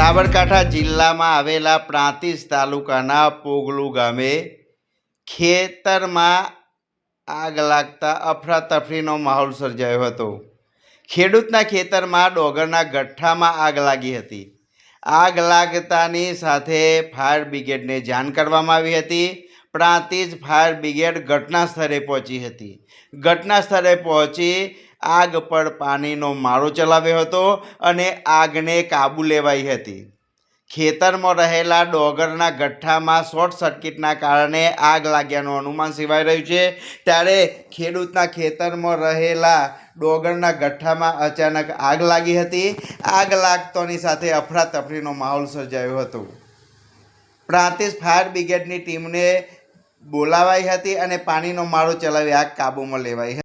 સાબરકાંઠા જિલ્લામાં આવેલા પ્રાંતિજ તાલુકાના પોગલુ ગામે ખેતરમાં આગ લાગતા અફરાતફરીનો માહોલ સર્જાયો હતો। ખેડૂતના ખેતરમાં ડોગરના ગઠ્ઠામાં આગ લાગી હતી। આગ લાગતાની સાથે ફાયર બ્રિગેડને જાણ કરવામાં આવી હતી। પ્રાંતિજ ફાયર બ્રિગેડ ઘટના સ્થળે પહોંચી હતી। ઘટના સ્થળે પહોંચી આગ પર પાણીનો મારો ચલાવ્યો હતો અને આગને કાબૂ લેવાઈ હતી। ખેતરમાં રહેલા ડોગરના ગઠ્ઠામાં શોર્ટ સર્કિટના કારણે આગ લાગ્યાનું અનુમાન સેવાઈ રહ્યું છે। ત્યારે ખેડૂતના ખેતરમાં રહેલા ડોગરના ગઠ્ઠામાં અચાનક આગ લાગી હતી। આગ લાગતાની સાથે અફરાતફરીનો માહોલ સર્જાયો હતો। પ્રાંતિજ ફાયર બ્રિગેડની ટીમને બોલાવાઈ હતી અને પાણીનો મારો ચલાવી આગ કાબૂમાં લેવાઈ હતી।